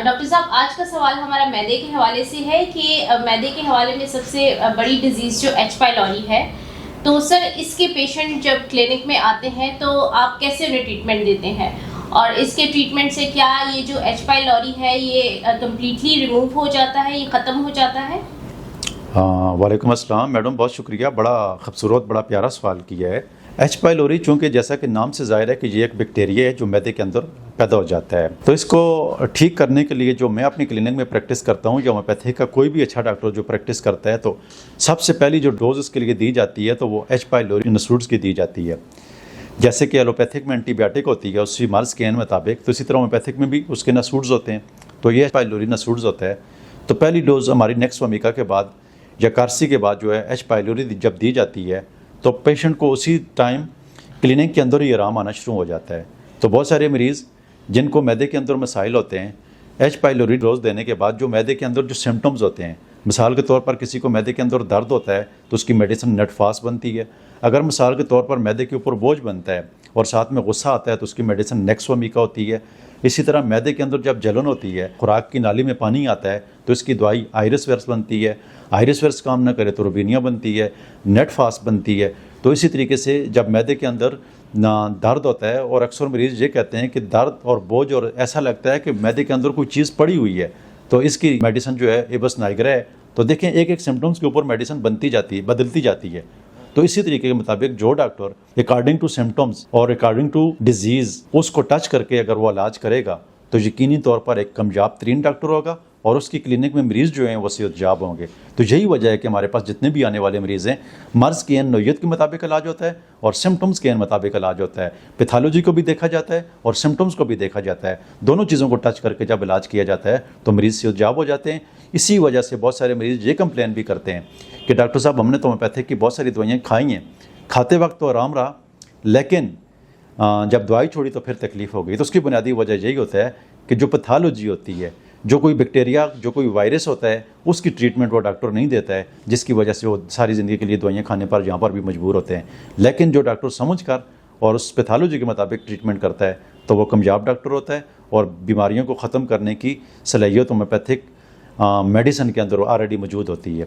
Doctor साहब, आज का सवाल हमारा मैदे के हवाले से है कि मैदे के हवाले में सबसे बड़ी डिजीज़ जो एच पाइलोरी है, तो सर इसके पेशेंट जब क्लिनिक में आते हैं तो आप कैसे उन्हें ट्रीटमेंट देते हैं, और इसके ट्रीटमेंट से क्या ये जो एच पाइलोरी है ये कम्प्लीटली रिमूव हो जाता है, ये ख़त्म हो जाता है? हाँ, वालेकुम अस्सलाम मैडम, बहुत शुक्रिया। बड़ा खूबसूरत, बड़ा प्यारा सवाल किया है। एच पाइलोरी चूँकि जैसा कि नाम से ज़ाहिर है कि ये एक बैक्टीरिया है जो मैदे के अंदर पैदा हो जाता है, तो इसको ठीक करने के लिए जो मैं अपनी क्लिनिक में प्रैक्टिस करता हूँ या होम्योपैथी का कोई भी अच्छा डॉक्टर जो प्रैक्टिस करता है, तो सबसे पहली जो डोज इसके लिए दी जाती है तो वो एच पाइलोरी इंस्टीट्यूट्स की दी जाती है। जैसे कि एलोपैथिक में एंटीबायोटिक होती है उसी मर्ज़ के मुताबिक, तो इसी तरह होम्योपैथिक में भी उसके नसूड्स होते हैं, तो ये एच पाइलोरी नसूड्स होता है। तो पहली डोज हमारी नेक्स्ट वमीका के बाद या कार्सी के बाद जो है एच पाइलोरी जब दी जाती है तो पेशेंट को उसी टाइम क्लिनिक के अंदर ही आराम आना शुरू हो जाता है। तो बहुत सारे मरीज़ जिनको मैदे के अंदर मसाइल होते हैं, एच पाइलोरी डोज देने के बाद जो मैदे के अंदर जो सिम्टम्स होते हैं, मिसाल के तौर पर किसी को मैदे के अंदर दर्द होता है तो उसकी मेडिसिन नटफास बनती है। अगर मिसाल के तौर पर मैदे के ऊपर बोझ बनता है और साथ में गुस्सा आता है तो उसकी मेडिसिन नेक्सोमिका होती है। इसी तरह मैदे के अंदर जब जलन होती है, खुराक की नाली में पानी आता है तो इसकी दवाई आयरिस वेर्स बनती है। आयरिस वेर्स काम ना करे तो रुबीनिया बनती है, नेटफास बनती है। तो इसी तरीके से जब मैदे के अंदर ना दर्द होता है, और अक्सर मरीज़ ये कहते हैं कि दर्द और बोझ और ऐसा लगता है कि मैदे के अंदर कोई चीज़ पड़ी हुई है, तो इसकी मेडिसिन जो है एबस नाइग्रा है। तो देखें एक एक सिम्टम्स के ऊपर मेडिसिन बनती जाती है, बदलती जाती है। तो इसी तरीके के मुताबिक जो डॉक्टर अकॉर्डिंग टू सिम्टम्स और अकॉर्डिंग टू डिजीज़ उसको टच करके अगर वो इलाज करेगा तो यकीनी तौर पर एक कामयाब तरीन डॉक्टर होगा और उसकी क्लिनिक में मरीज़ जो हैं वो सेहतयाब होंगे। तो यही वजह है कि हमारे पास जितने भी आने वाले मरीज़ हैं, मर्ज़ की नौयत के मुताबिक इलाज होता है और सिम्टम्स के मुताबिक इलाज होता है। पैथोलॉजी को भी देखा जाता है और सिम्टम्स को भी देखा जाता है। दोनों चीज़ों को टच करके जब इलाज किया जाता है तो मरीज़ सेहतयाब हो जाते हैं। इसी वजह से बहुत सारे मरीज़ ये कंप्लेन भी करते हैं कि डॉक्टर साहब हमने तो होम्योपैथिक की बहुत सारी दवाइयाँ खाई हैं, खाते वक्त तो आराम रहा, लेकिन जब दवाई छोड़ी तो फिर तकलीफ़ हो गई। तो उसकी बुनियादी वजह यही होता है कि जो पैथोलॉजी होती है, जो कोई बैक्टीरिया, जो कोई वायरस होता है, उसकी ट्रीटमेंट वो डॉक्टर नहीं देता है, जिसकी वजह से वो सारी ज़िंदगी के लिए दवाइयाँ खाने पर यहाँ पर भी मजबूर होते हैं। लेकिन जो डॉक्टर समझ कर और उस पैथोलॉजी के मुताबिक ट्रीटमेंट करता है तो वो कामयाब डॉक्टर होता है और बीमारियों को ख़त्म करने की सलाहियत होम्योपैथिक मेडिसिन के अंदर ऑलरेडी मौजूद होती है।